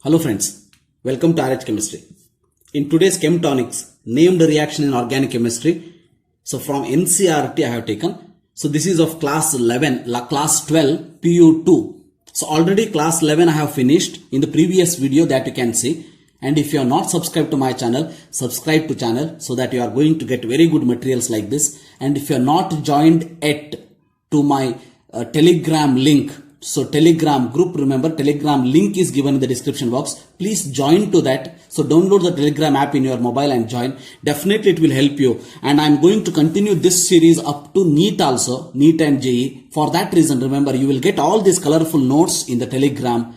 Hello friends, welcome to RH Chemistry. In today's Chem Tonics, named reaction in organic chemistry. So from NCERT I have taken. So this is of class 11, class 12, PU2. So already class 11 I have finished in the previous video that you can see. And if you are not subscribed to my channel, subscribe to channel so that you are going to get very good materials like this. And if you are not joined yet to my Telegram link, so Telegram group, remember Telegram link is given in the description box. Please join to that. So download the Telegram app in your mobile and join. Definitely it will help you. And I'm going to continue this series up to NEET also, NEET and JEE. For that reason, remember you will get all these colorful notes in the Telegram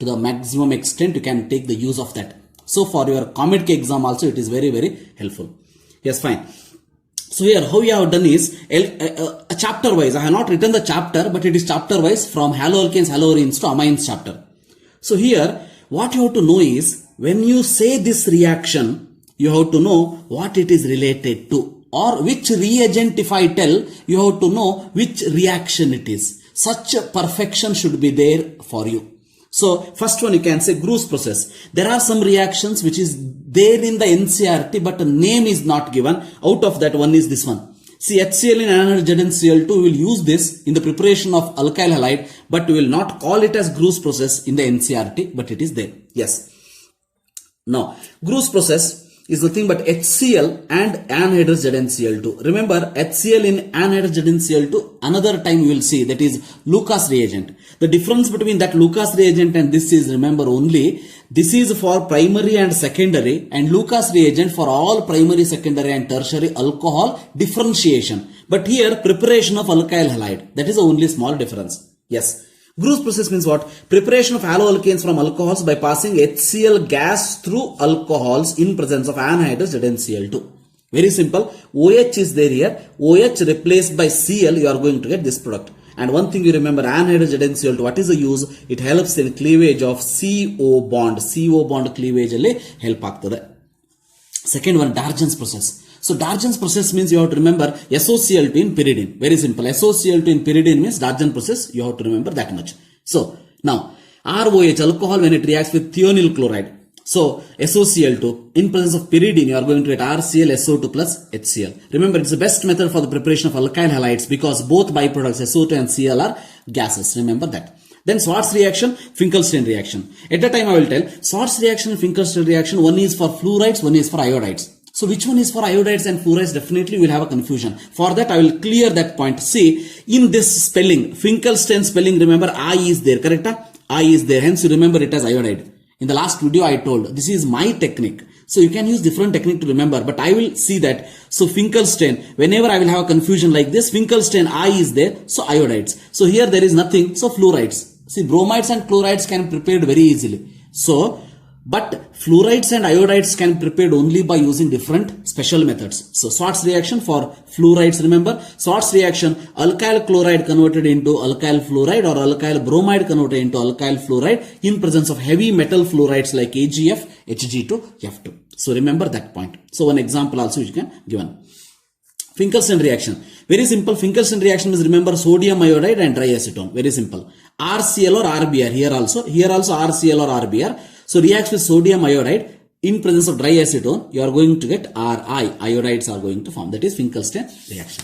to the maximum extent you can take the use of that. So for your Comet K exam also it is very, very helpful. Yes, fine. So here how we have done is a chapter wise. I have not written the chapter, but it is chapter wise from haloalkanes, haloarenes to amines chapter. So here what you have to know is when you say this reaction, you have to know what it is related to, or which reagent. If I tell, you have to know which reaction it is. Such a perfection should be there for you. So first one you can say Gru's process. There are some reactions which is there in the NCERT but a name is not given. Out of that one is this one. See, HCl in anhydrous ZnCl2, we will use this in the preparation of alkyl halide, but we will not call it as Gru's process in the NCERT, but it is there. Yes. Now, Gru's process is nothing but HCl and anhydrous ZnCl2. Remember, HCl in anhydrous ZnCl2, another time you will see, that is Lucas reagent. The difference between that Lucas reagent and this is, remember, only this is for primary and secondary, and Lucas reagent for all primary, secondary and tertiary alcohol differentiation. But here preparation of alkyl halide, that is the only small difference. Yes. Gru's process means what? Preparation of haloalkanes from alcohols by passing HCl gas through alcohols in presence of anhydrous ZnCl2. Very simple. OH is there here. OH replaced by Cl, you are going to get this product. And one thing you remember, anhydrous ZnCl2, what is the use? It helps in cleavage of CO bond. CO bond cleavage alli help aagtade. Second one, Darjan's process. So Darjan's process means you have to remember SOCl2 in pyridine. Very simple. SOCl2 in pyridine means Darjan process. You have to remember that much. So now ROH, alcohol, when it reacts with thionyl chloride. So SOCl2 in presence of pyridine, you are going to get RCl SO2 plus HCl. Remember, it's the best method for the preparation of alkyl halides because both byproducts SO2 and Cl are gases. Remember that. Then Schwarz reaction, Finkelstein reaction. At the time I will tell, Schwarz reaction and Finkelstein reaction, one is for fluorides, one is for iodides. So which one is for iodides and fluorides? Definitely will have a confusion. For that I will clear that point. See, in this spelling, Finkelstein spelling, remember I is there, correct? I is there, hence you remember it as iodide. In the last video I told, this is my technique. So you can use different technique to remember, but I will see that. So Finkelstein, whenever I will have a confusion like this, Finkelstein I is there, so iodides. So here there is nothing, so fluorides. See, bromides and chlorides can be prepared very easily. So, but fluorides and iodides can be prepared only by using different special methods. So Schwarz reaction for fluorides, remember, Schwarz reaction, alkyl chloride converted into alkyl fluoride or alkyl bromide converted into alkyl fluoride in presence of heavy metal fluorides like AgF, Hg2, F2. So remember that point. So one example also you can given. Finkelstein reaction. Very simple. Finkelstein reaction is, remember, sodium iodide and triacetone. Very simple. RCl or RBr here also. Here also RCl or RBr. So reacts with sodium iodide in presence of triacetone. You are going to get Ri. Iodides are going to form. That is Finkelstein reaction.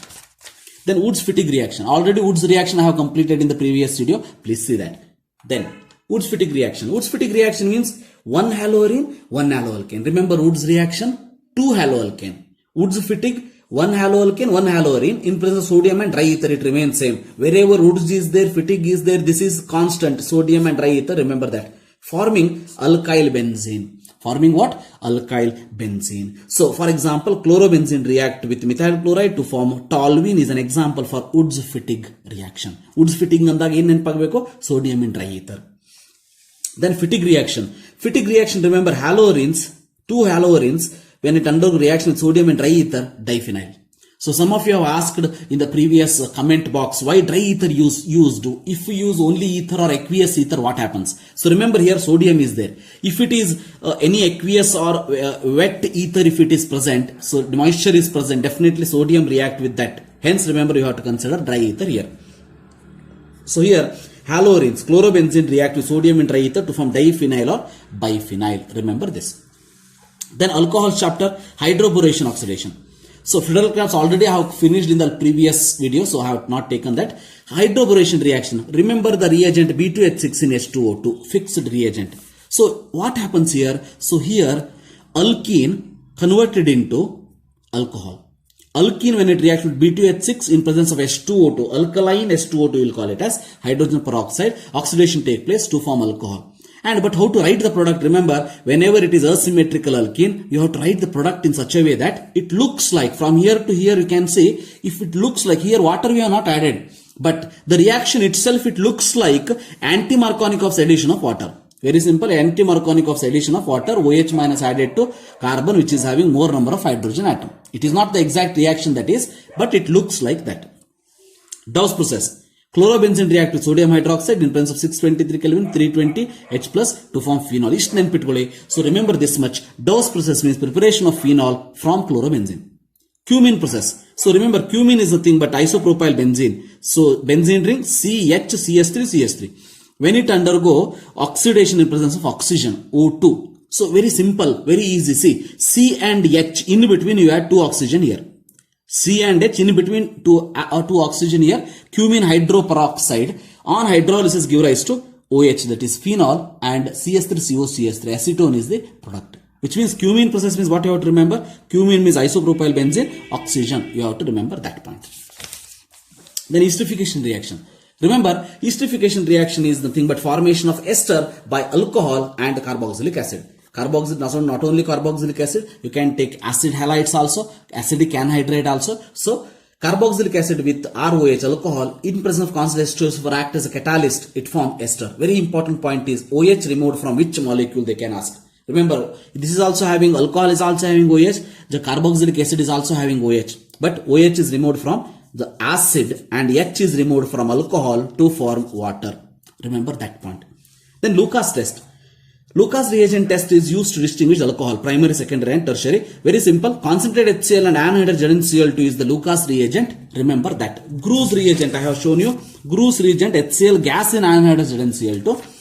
Then Woods fatigue reaction. Already Woods reaction I have completed in the previous video. Please see that. Then Woods fatigue reaction. Woods fatigue reaction means one haloarine, one haloalkane. Remember Woods reaction, two haloalkane. Woods fatigue, one haloalkane, one haloarine in presence of sodium and dry ether, it remains same. Wherever Woods is there, fatigue is there, this is constant, sodium and dry ether, remember that. Forming alkyl benzene. Forming what? Alkyl benzene. So for example, chlorobenzene react with methyl chloride to form toluene is an example for Woods fatigue reaction. Woods fatigue andag ಏನು ನೆನಪಾಗಬೇಕು? Sodium and dry ether. Then fatigue reaction. Fatigue reaction, remember haloarenes, two haloarenes, when it undergo reaction with sodium and dry ether, diphenyl. So some of you have asked in the previous comment box, why dry ether used? If we use only ether or aqueous ether, what happens? So remember here sodium is there. If it is any aqueous or wet ether, if it is present, so the moisture is present, definitely sodium react with that. Hence remember you have to consider dry ether here. So here halogens, chlorobenzene react with sodium in triether to form diphenyl or biphenyl. Remember this. Then alcohol chapter, hydroboration oxidation. So Friedel-Crafts already have finished in the previous video, so I have not taken that. Hydroboration reaction. Remember the reagent B2H6 in H2O2, fixed reagent. So what happens here? So here alkene converted into alcohol. Alkene, when it reacts with B2H6 in presence of H2O2, alkaline H2O2, we will call it as hydrogen peroxide, oxidation take place to form alcohol. But how to write the product? Remember, whenever it is asymmetrical alkene, you have to write the product in such a way that it looks like, from here to here you can see, if it looks like, here water we have not added, but the reaction itself, it looks like anti-Markovnikov's addition of water. Very simple, anti-Markovnikov's addition of water, OH minus added to carbon, which is having more number of hydrogen atom. It is not the exact reaction that is, but it looks like that. Dawes process. Chlorobenzene react with sodium hydroxide in presence of 623 Kelvin, 320 H plus to form phenol. So remember this much. Dawes process means preparation of phenol from chlorobenzene. Cumene process. So remember, cumene is nothing but isopropyl benzene. So benzene ring CH, when it undergo oxidation in presence of oxygen, O2. So very simple, very easy. See, C and H, in between you add two oxygen here. C and H, in between two oxygen here. Cumene hydroperoxide on hydrolysis give rise to OH, that is phenol, and CS3CO, acetone is the product. Which means cumene process means what you have to remember? Cumene means isopropyl benzene, oxygen. You have to remember that point. Then esterification reaction. Remember, esterification reaction is nothing but formation of ester by alcohol and carboxylic acid. Carboxylic, not only carboxylic acid, you can take acid halides also, acidic anhydride also. So, carboxylic acid with ROH, alcohol, in presence of constant H2SO4 act as a catalyst, it forms ester. Very important point is OH removed from which molecule, they can ask. Remember, this is also having, alcohol is also having OH, the carboxylic acid is also having OH. But OH is removed from the acid and H is removed from alcohol to form water. Remember that point. Then Lucas test. Lucas reagent test is used to distinguish alcohol, primary, secondary and tertiary. Very simple. Concentrated HCl and anhydrous ZnCl2 is the Lucas reagent. Remember that. Gru's reagent, I have shown you. Gru's reagent, HCl gas in anhydrous ZnCl2.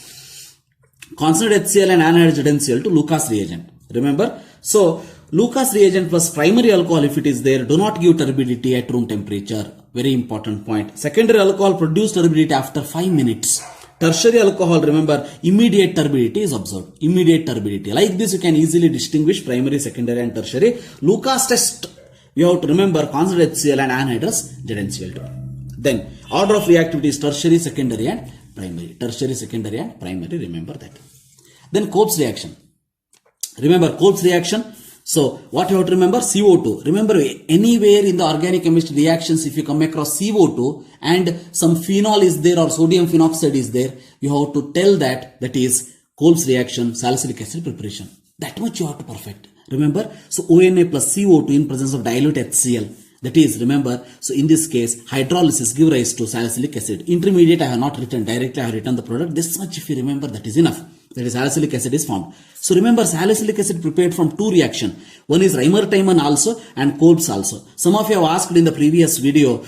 Concentrated HCl and anhydrous ZnCl2, Lucas reagent. Remember? So, Lucas reagent plus primary alcohol, if it is there, do not give turbidity at room temperature. Very important point. Secondary alcohol produce turbidity after 5 minutes. Tertiary alcohol, remember, immediate turbidity is observed. Immediate turbidity. Like this, you can easily distinguish primary, secondary and tertiary. Lucas test, you have to remember concentrated HCl and anhydrous ZnCl2. Then, order of reactivity is tertiary, secondary and primary. Tertiary, secondary and primary, remember that. Then Kolb's reaction. Remember Kolb's reaction. So, what you have to remember? CO2. Remember, anywhere in the organic chemistry reactions, if you come across CO2 and some phenol is there or sodium phenoxide is there, you have to tell that is Kolb's reaction, salicylic acid preparation. That much you have to perfect. Remember, so ONA plus CO2 in presence of dilute HCl. That is, remember, so in this case, hydrolysis give rise to salicylic acid. Intermediate I have not written, directly I have written the product. This much if you remember, that is enough. That is, salicylic acid is formed. So remember, salicylic acid prepared from two reactions. One is Reimer-Tiemann also and Kolb's also. Some of you have asked in the previous video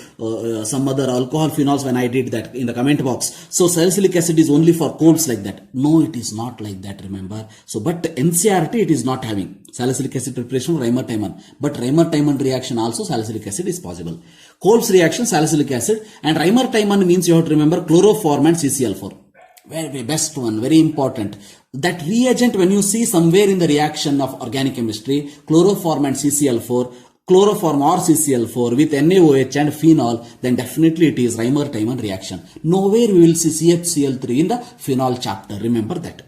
some other alcohol phenols when I did that in the comment box. So salicylic acid is only for Kolb's like that. No, it is not like that, remember. So, but NCERT it is not having salicylic acid preparation from Reimer-Tiemann. But Reimer-Tiemann reaction also salicylic acid is possible. Kolb's reaction salicylic acid, and Reimer-Tiemann means you have to remember chloroform and CCl4. Very best one, very important. That reagent, when you see somewhere in the reaction of organic chemistry, chloroform and CCl4, chloroform or CCl4 with NaOH and phenol, then definitely it is Reimer-Tiemann reaction. Nowhere we will see CHCl3 in the phenol chapter. Remember that.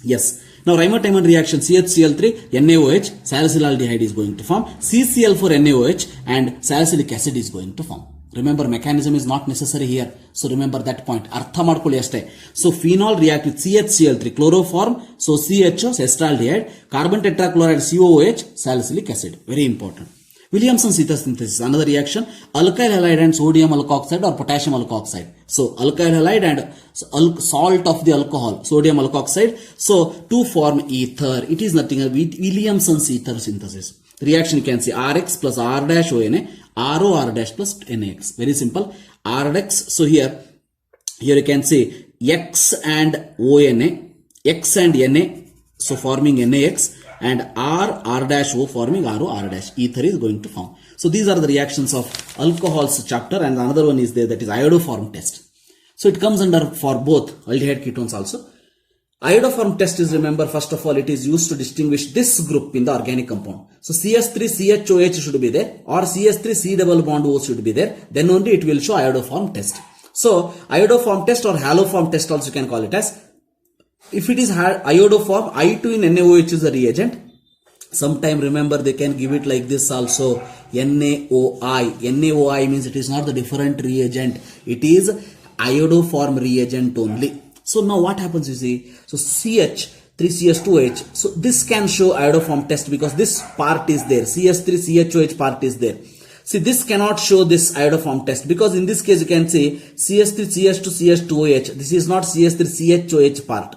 Yes. Now Reimer-Tiemann reaction, CHCl3, NaOH, salicylaldehyde is going to form, CCl4 NaOH and salicylic acid is going to form. Remember, mechanism is not necessary here. So remember that point. Artha madkoli ashte. So phenol react with CHCl3, chloroform, so CHO, acetaldehyde, carbon tetrachloride, COOH, salicylic acid. Very important. Williamson's ether synthesis, another reaction, alkyl halide and sodium alkoxide or potassium alkoxide. So alkyl halide and salt of the alcohol, sodium alkoxide. So to form ether, it is nothing but Williamson's ether synthesis. Reaction you can see Rx plus R dash ONA, RO R dash plus NaX. Very simple. Rx, so here Here you can see X and ONA, X and Na, so forming NaX, and R dash O forming RO R dash. Ether is going to form. So these are the reactions of alcohols chapter, and another one is there, that is iodoform test. So it comes under for both aldehyde ketones also. Iodoform test is, remember, first of all, it is used to distinguish this group in the organic compound. So CS3CHOH should be there, or CS3C double bond O should be there. Then only it will show iodoform test. So iodoform test or haloform test also you can call it as. If it is iodoform, I2 in NaOH is a reagent. Sometime, remember, they can give it like this also, NaOI. NaOI means it is not the different reagent. It is iodoform reagent only. So now what happens, you see, so CH3CH2OH, so this can show iodoform test because this part is there, CS3CHOH part is there. See, this cannot show this iodoform test because in this case you can see CS3CH2CH2OH, this is not CS3CHOH part.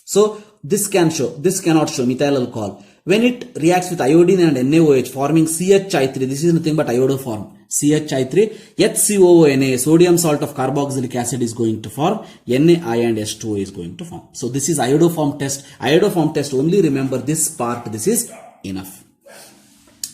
So this can show, this cannot show methyl alcohol. When it reacts with iodine and NaOH forming CHI3, this is nothing but iodoform. CHI3, HCOONA, sodium salt of carboxylic acid is going to form, NaI and H2O is going to form. So this is iodoform test. Iodoform test, only remember this part, this is enough.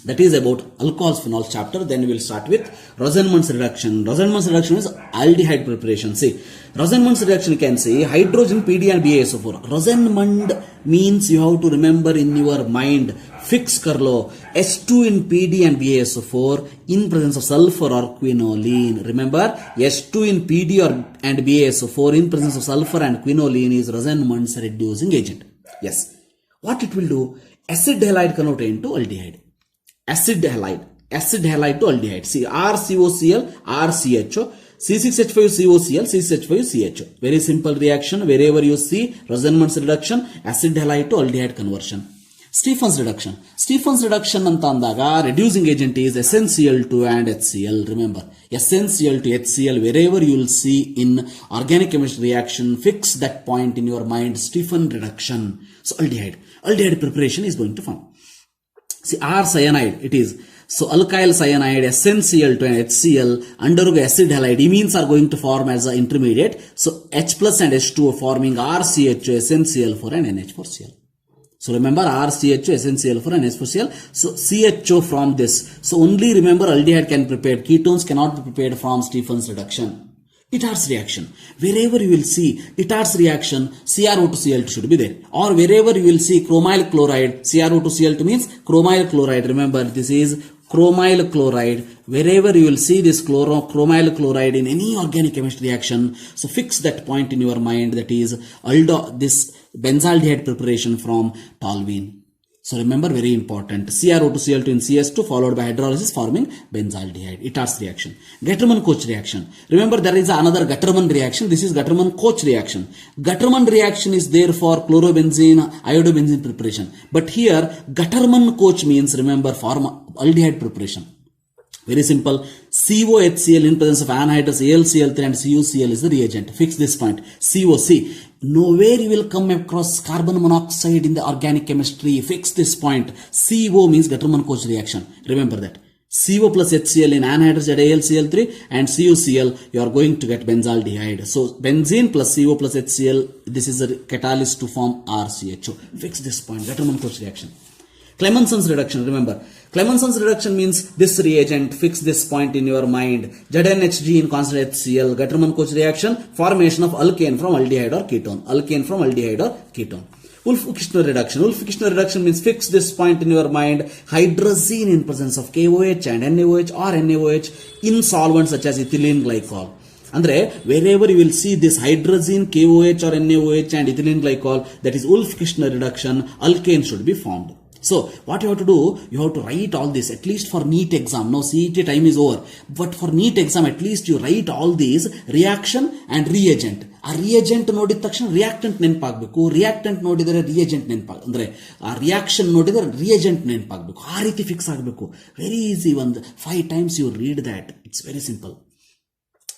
That is about alcohols phenols chapter. Then we will start with Rosenmund's reduction. Rosenmund's reduction is aldehyde preparation. See, Rosenmund's reduction you can say hydrogen PD and BaSO4. Rosenmund means you have to remember in your mind, fix Carlo, H2 in PD and BaSO4 in presence of sulfur or quinoline. Remember, H2 in PD and BaSO4 in presence of sulfur and quinoline is Rosenmund's reducing agent. Yes. What it will do? Acid halide convert into aldehyde. Acid halide to aldehyde. See, RCOCl, RCHO, C6H5COCl, C6H5CHO. Very simple reaction. Wherever you see Rosenmund's reduction, acid halide to aldehyde conversion. Stephen's reduction. Stephen's reduction anta andaga reducing agent is SnCl2 and HCl. Remember, SnCl to HCl, wherever you will see in organic chemistry reaction, fix that point in your mind. Stephen reduction. So aldehyde preparation is going to form. See, R cyanide it is. So alkyl cyanide, SnCl2 and HCl undergo acid halide. Imines are going to form as an intermediate. So H plus and H2O forming RCHO, SnCl4 and NH4Cl. So remember RCHO, SnCl4 and NH4Cl. So CHO from this. So only remember aldehyde can be prepared. Ketones cannot be prepared from Stephen's reduction. Itard's reaction. Wherever you will see Itard's reaction, CrO to Cl2 should be there. Or wherever you will see chromyl chloride, CrO to Cl2 means chromyl chloride. Remember, this is chromyl chloride. Wherever you will see this chromyl chloride in any organic chemistry reaction, so fix that point in your mind, that is this benzaldehyde preparation from toluene. So remember, very important, CrO to Cl2 in CS2 followed by hydrolysis forming benzaldehyde. Itard's reaction. Gutterman-Koch reaction. Remember, there is another Gutterman reaction. This is Gutterman-Koch reaction. Gutterman reaction is there for chlorobenzene, iodobenzene preparation. But here, Gutterman-Koch means, remember, form aldehyde preparation. Very simple. COHCl in presence of anhydrous AlCl3 and CuCl is the reagent. Fix this point. COC. Nowhere you will come across carbon monoxide in the organic chemistry. Fix this point. CO means Gutterman-Koch reaction. Remember that. CO plus HCl in anhydrous AlCl3 and CuCl, you are going to get benzaldehyde. So benzene plus CO plus HCl, this is a catalyst to form RCHO. Fix this point. Gutterman-Koch reaction. Clemenson's reduction, remember. Clemenson's reduction means this reagent, fix this point in your mind. ZnHG in constant HCl, Gutterman-Koch reaction, formation of alkane from aldehyde or ketone. Alkane from aldehyde or ketone. Wolff-Kishner reduction. Wolff-Kishner reduction means fix this point in your mind. Hydrazine in presence of KOH and NaOH or NaOH in solvents such as ethylene glycol. Andre, wherever you will see this hydrazine, KOH or NaOH and ethylene glycol, that is Wolff-Kishner reduction, alkane should be formed. So, what you have to do, you have to write all this, at least for NEET exam. Now, CET time is over. But for NEET exam, at least you write all these reaction and reagent. A reagent ನೋಡಿದ ತಕ್ಷಣ reactant ನೆನಪಾಗಬೇಕು, reactant ನೋಡಿದರೆ reagent ನೆನಪಾಗ, ಅಂದ್ರೆ ಆ reaction ನೋಡಿದರೆ reagent ನೆನಪಾಗಬೇಕು, ಆ ರೀತಿ fix ಆಗಬೇಕು. Very easy, ಒಂದು 5 times you read that. It's very simple.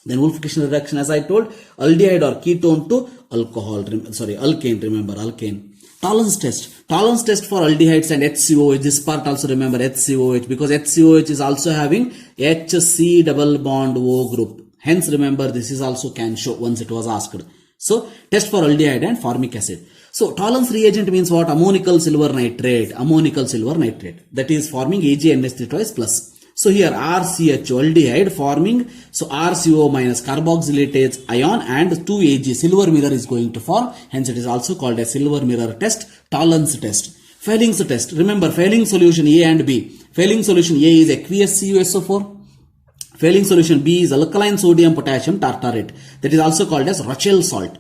Then Wolff-Kishner reaction, as I told, aldehyde or ketone to alcohol, alkane, remember, alkane. Tollens test for aldehydes and HCOH. This part also remember HCOH, because HCOH is also having HC double bond O group. Hence remember this is also can show once it was asked. So test for aldehyde and formic acid. So tolerance reagent means what? Ammonical silver nitrate. Ammonical silver nitrate. That is forming AgNH3 twice plus. So here RCHO aldehyde forming, so RCO minus carboxylate ion and 2Ag silver mirror is going to form. Hence it is also called a silver mirror test, tolerance test. Fehling's test. Remember failing solution A and B. Failing solution A is aqueous CuSO4. Failing solution B is alkaline sodium potassium tartarate. That is also called as Rochelle salt.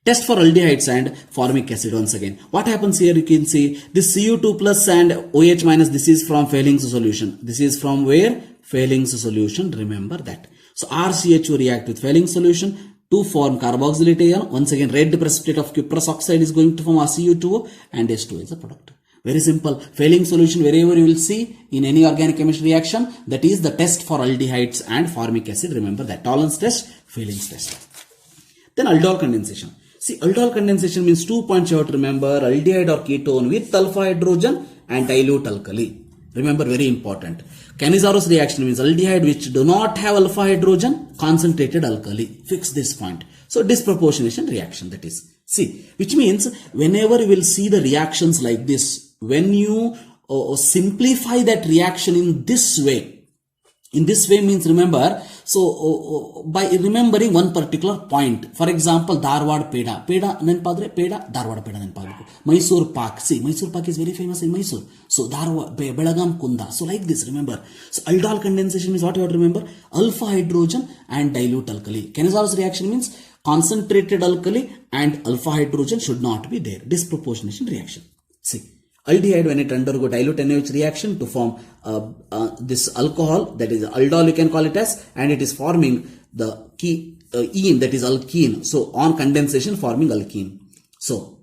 Test for aldehydes and formic acid once again. What happens here? You can see this Cu2 plus and OH minus. This is from Fehling's solution. This is from where? Fehling's solution. Remember that. So RCHO react with Fehling's solution to form carboxylate ion. Once again, red precipitate of cuprous oxide is going to form Cu2O and H2O is a product. Very simple. Failing solution wherever you will see in any organic chemistry reaction, that is the test for aldehydes and formic acid. Remember that. Tolerance test, Fehling's test. Then aldol condensation. See, aldol condensation means 2 points you have to remember. Aldehyde or ketone with alpha hydrogen and dilute alkali. Remember, very important. Canizarose reaction means aldehyde which do not have alpha hydrogen, concentrated alkali. Fix this point. So disproportionation reaction, that is. See, which means whenever you will see the reactions like this, when you simplify that reaction in this way means remember, so by remembering one particular point, for example, Dharwad Peda, Peda, Dharwad Peda, Mysore Pak, see, Mysore Pak is very famous in Mysore, so Dharwad, Belagam Kunda, so like this, remember. So aldol condensation is what you have to remember, alpha hydrogen and dilute alkali. Canizarose reaction means concentrated alkali and alpha hydrogen should not be there, disproportionation reaction. See, aldehyde when it undergo dilute NaOH reaction to form this alcohol, that is aldol you can call it as, and it is forming the ene, that is alkene. So on condensation forming alkene. So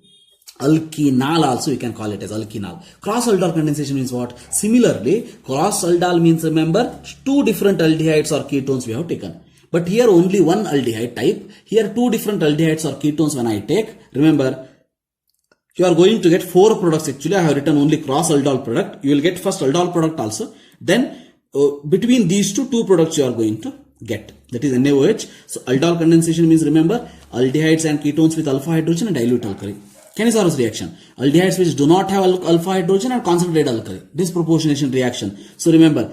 alkenal also you can call it as alkenal. Cross aldol condensation means what? Similarly, cross aldol means remember 2 different aldehydes or ketones we have taken. But here only one aldehyde type. Here 2 different aldehydes or ketones when I take. Remember, you are going to get 4 products. Actually, I have written only cross aldol product. You will get first aldol product also. Then between these two products you are going to get. That is NaOH. So aldol condensation means remember aldehydes and ketones with alpha hydrogen and dilute alkali. Canizarose reaction. Aldehydes which do not have alpha hydrogen and concentrated alkali. Disproportionation reaction. So remember,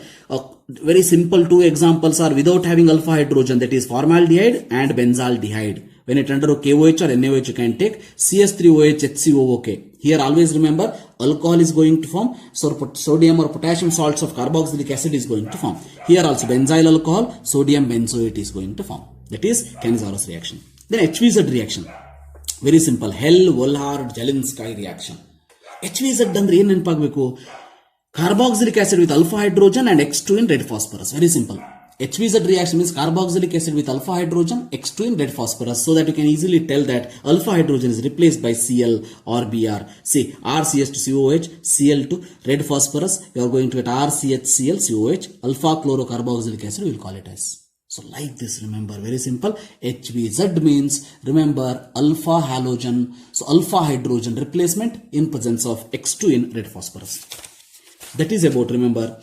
very simple 2 examples are without having alpha hydrogen, that is formaldehyde and benzaldehyde. When it undergo KOH or NaOH you can take CS3OH HCOOK. Here always remember alcohol is going to form, so sodium or potassium salts of carboxylic acid is going to form. Here also benzyl alcohol, sodium benzoate is going to form. That is Canizarose reaction. Then HVZ reaction. Very simple. Hell-Wohlhard-Jelinski reaction. HVZ ಅಂದ್ರೆ ಏನು ನೆನಪಾಗಬೇಕು? Carboxylic acid with alpha hydrogen and X2 in red phosphorus. Very simple. HVZ reaction means carboxylic acid with alpha hydrogen, X2 in red phosphorus, so that you can easily tell that alpha hydrogen is replaced by Cl or Br. See, RCH2COH, Cl2, red phosphorus, you are going to get RCHCl, COH, alpha chlorocarboxylic acid, we will call it as. So like this, remember, very simple. HVZ means, remember, alpha halogen, so alpha hydrogen replacement in presence of X2 in red phosphorus. That is about, remember,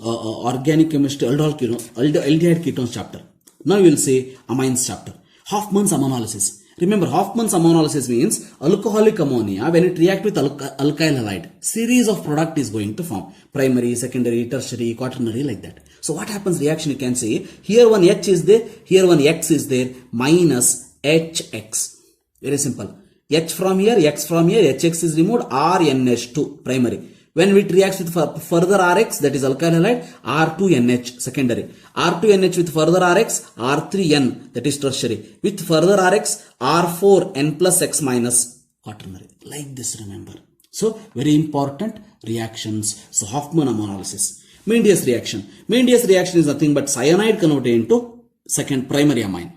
organic chemistry, aldehyde ketones chapter. Now you will say amines chapter. Hoffman's ammonolysis. Remember, Hoffman's ammonolysis means alcoholic ammonia when it reacts with alkyl halide. Series of product is going to form. Primary, secondary, tertiary, quaternary, like that. So what happens reaction, you can say, here one H is there, here one X is there, minus HX. Very simple. H from here, X from here, HX is removed, RNH2 primary. When it reacts with further Rx, that is alkyl halide, R2NH secondary. R2NH with further Rx, R3N, that is tertiary. With further Rx, R4N plus X minus quaternary. Like this, remember. So, very important reactions. So, Hoffman ammonolysis. Mendius reaction. Mendius reaction is nothing but cyanide converted into second primary amine.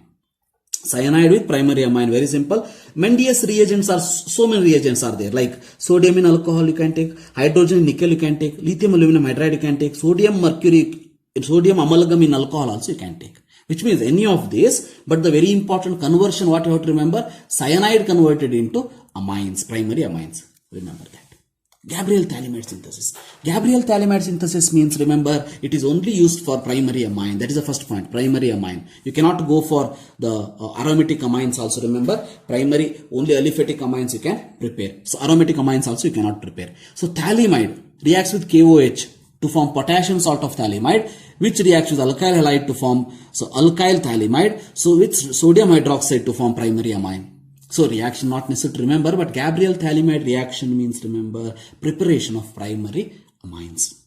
Cyanide with primary amine, very simple. Mendius reagents are, so many reagents are there, like sodium in alcohol you can take, hydrogen in nickel you can take, lithium aluminum hydride you can take, sodium amalgam in alcohol also you can take. Which means any of this, but the very important conversion, what you have to remember, cyanide converted into amines, primary amines. Remember that. Gabriel Thalamide synthesis. Gabriel Thalamide synthesis means, remember, it is only used for primary amine. That is the first point, primary amine. You cannot go for the aromatic amines also. Remember, primary, only aliphatic amines you can prepare. So aromatic amines also you cannot prepare. So thalamide reacts with KOH to form potassium salt of thalamide, which reacts with alkyl halide to form alkyl thalamide, so with sodium hydroxide to form primary amine. So reaction not necessary to remember, but Gabriel Thalamide reaction means, remember, preparation of primary amines.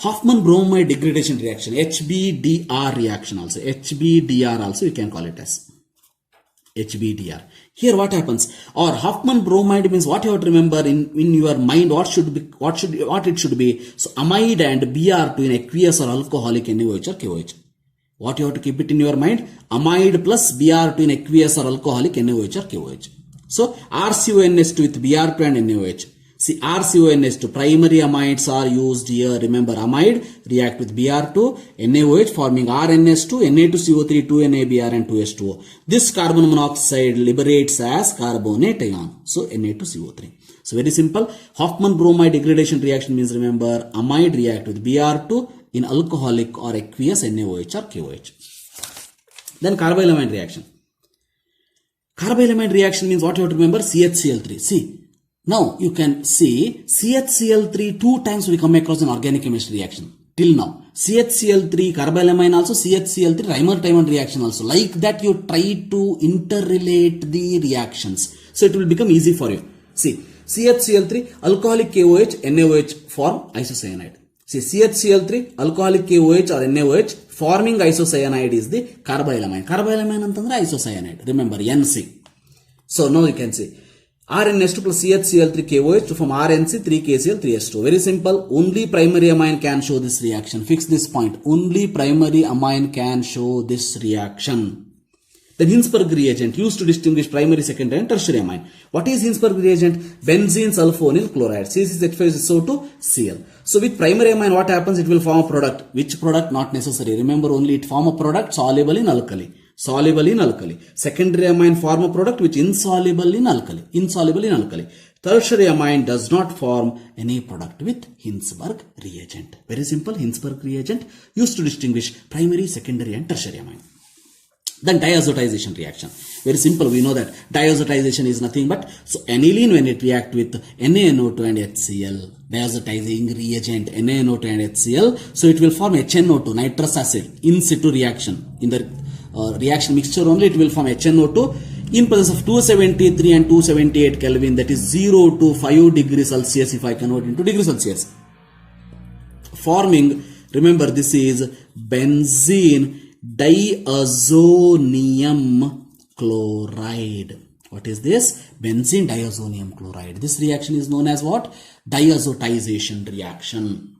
Hoffman bromide degradation reaction, HBDR reaction also. HBDR also you can call it as HBDR. Here what happens? Or Hoffman bromide means, what you have to remember in your mind, what it should be. So amide and Br to an aqueous or alcoholic NaOH or KOH. What you have to keep it in your mind? Amide plus Br to an aqueous or alcoholic NaOH or KOH. So RCONS2 with Br2 and NaOH. See, RCONS2 primary amides are used here. Remember, amide react with Br2, NaOH forming RNS2, Na2CO3, 2NaBr and 2S2O. This carbon monoxide liberates as carbonate ion. So Na2CO3. So very simple. Hoffman bromide degradation reaction means, remember, amide react with Br2 in alcoholic or aqueous NaOH or KOH. Then carbylamide reaction. Carbylamide reaction means, what you have to remember? CHCl3. See, now you can see CHCl3 two times we come across an organic chemistry reaction till now. CHCl3 carbylamine also, CHCl3 Reimer-Tiemann reaction also. Like that you try to interrelate the reactions. So it will become easy for you. See, CHCl3 alcoholic KOH NaOH form isocyanide. See, CHCl3 alcoholic KOH or NaOH forming isocyanide is the carbylamine. Carbylamine antandre isocyanide. Remember, NC. So now you can see RNS2 plus CHCl3 KOH to form RNC 3KCl 3S2. Very simple. Only primary amine can show this reaction. Fix this point. Only primary amine can show this reaction. Then Hinsberg reagent used to distinguish primary, secondary and tertiary amine. What is Hinsberg reagent? Benzene sulfonyl chloride. C6H5SO2 Cl. So with primary amine, what happens? It will form a product. Which product? Not necessary. Remember, only it form a product soluble in alkali. Soluble in alkali. Secondary amine form a product which insoluble in alkali. Insoluble in alkali. Tertiary amine does not form any product with Hinsberg reagent. Very simple. Hinsberg reagent used to distinguish primary, secondary and tertiary amine. Then diazotization reaction. Very simple. We know that diazotization is nothing but, so aniline when it react with NaNO2 and HCl, diazotizing reagent NaNO2 and HCl, so it will form HNO2, nitrous acid, in situ reaction. In the reaction mixture only it will form HNO2 in presence of 273 and 278 Kelvin, that is 0 to 5 degrees Celsius if I convert into degrees Celsius. Forming, remember, this is benzene diazonium chloride. What is this? Benzene diazonium chloride. This reaction is known as what? Diazotization reaction.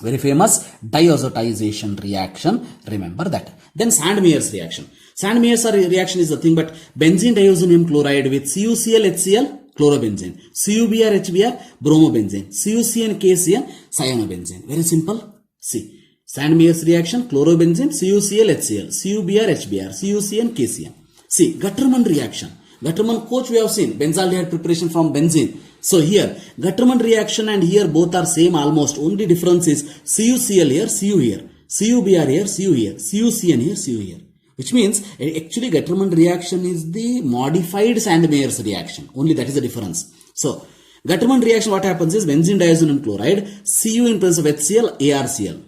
Very famous diazotization reaction. Remember that. Then Sandmeyer's reaction. Sandmeyer's reaction is nothing but benzene diazonium chloride with CuCl HCl chlorobenzene, CuBr HBr bromobenzene, CuCN KCN cyanobenzene. Very simple. See. Sandmeyer's reaction, chlorobenzene, CuCl HCl, CuBr HBr, CuCN KCN. See, Gutterman reaction. Gutterman coach we have seen, benzaldehyde preparation from benzene. So here, Gutterman reaction and here both are same almost. Only difference is CuCl here, Cu here, CuBr here, Cu here, CuCN here, Cu here. Which means, actually Gutterman reaction is the modified Sandmeyer's reaction. Only that is the difference. So, Gutterman reaction, what happens is benzene diazonium chloride, Cu in presence of HCl, ArCl.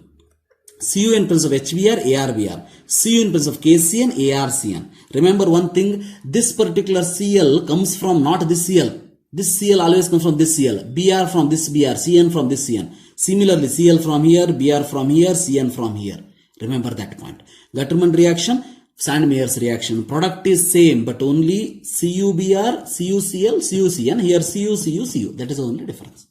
Cu in presence of HBr, ArBr. Cu in presence of KCN, ArCN. Remember one thing, this particular Cl comes from not this Cl. This Cl always comes from this Cl. Br from this Br, Cn from this Cn. Similarly, Cl from here, Br from here, Cn from here. Remember that point. Gutterman reaction, Sandmeyer's reaction. Product is same, but only CuBr, CuCl, CuCN. Here Cu, Cu, Cu. That is the only difference.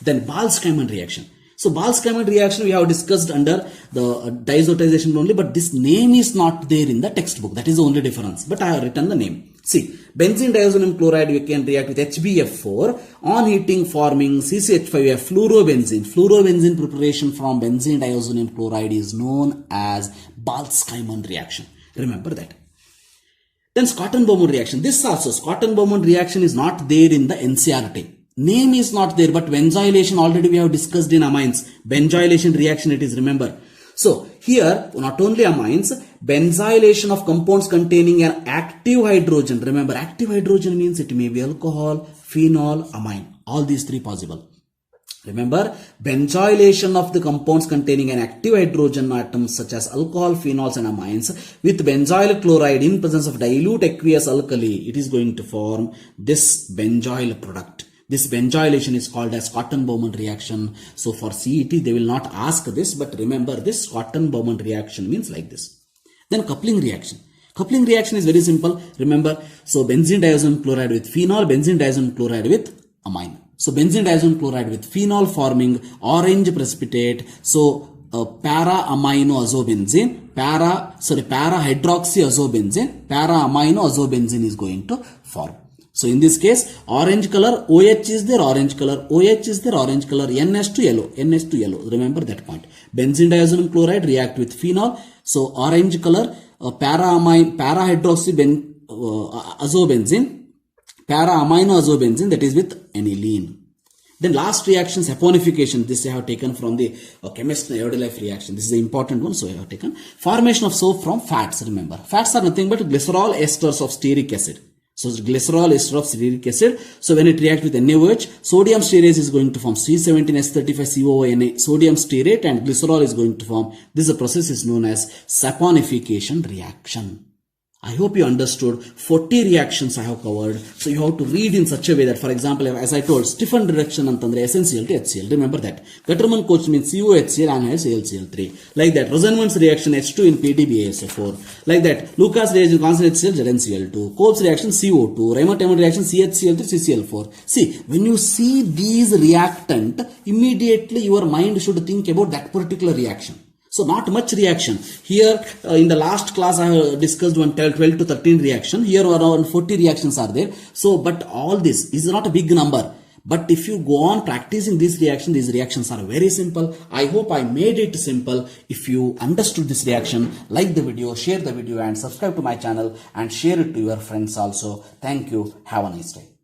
Then Ball-Skymon reaction. So Ball-Skymon reaction we have discussed under the diazotization only, but this name is not there in the textbook. That is the only difference. But I have written the name. See, benzene diazonium chloride we can react with HbF4 on heating forming CCH5F fluorobenzene. Fluorobenzene preparation from benzene diazonium chloride is known as Ball-Skymon reaction. Remember that. Then Scotton-Bowman reaction. This also Scotton-Bowman reaction is not there in the NCERT. Name is not there, but benzylation already we have discussed in amines. Benzylation reaction it is, remember. So here not only amines, benzylation of compounds containing an active hydrogen. Remember, active hydrogen means it may be alcohol, phenol, amine. All these three possible. Remember, benzylation of the compounds containing an active hydrogen atoms such as alcohol, phenols and amines with benzyl chloride in presence of dilute aqueous alkali, it is going to form this benzyl product. This benzylation is called as Cotton-Bowman reaction. So for CET, they will not ask this, but remember this Cotton-Bowman reaction means like this. Then coupling reaction. Coupling reaction is very simple. Remember, so benzene diazonium chloride with phenol, benzene diazonium chloride with amine. So benzene diazonium chloride with phenol forming orange precipitate. So para-aminoazobenzene, para-hydroxyazobenzene, para-aminoazobenzene is going to form. So in this case, orange color, OH is there, orange color, OH is there, orange color, NH to yellow, NH to yellow. Remember that point. Benzene diazonium chloride react with phenol. So orange color, para-aminoazobenzene, para-aminoazobenzene, that is with aniline. Then last reaction, saponification. This I have taken from the chemist everyday life reaction. This is the important one, so I have taken. Formation of soap from fats, remember. Fats are nothing but glycerol esters of stearic acid. So glycerol ester of stearic acid. So when it reacts with NaOH, sodium stearase is going to form C17H35COONA, sodium stearate, and glycerol is going to form. This process is known as saponification reaction. I hope you understood. 40 reactions I have covered. So you have to read in such a way that, for example, as I told, Stephen reduction antandre SnCl to HCl. Remember that. Gutterman-Koch means COHCl and AlCl3. Like that. Rosenmund's reaction H2 in PDBASO4. Like that. Lucas reaction constant HCl ZnCl2. Kolb's reaction CO2. Raymond-Tammert reaction CHCl3 CCl4. See, when you see these reactant, immediately your mind should think about that particular reaction. So not much reaction. Here in the last class I have discussed 12 to 13 reaction. Here around 40 reactions are there. So but all this is not a big number. But if you go on practicing these reactions are very simple. I hope I made it simple. If you understood this reaction, like the video, share the video and subscribe to my channel and share it to your friends also. Thank you. Have a nice day.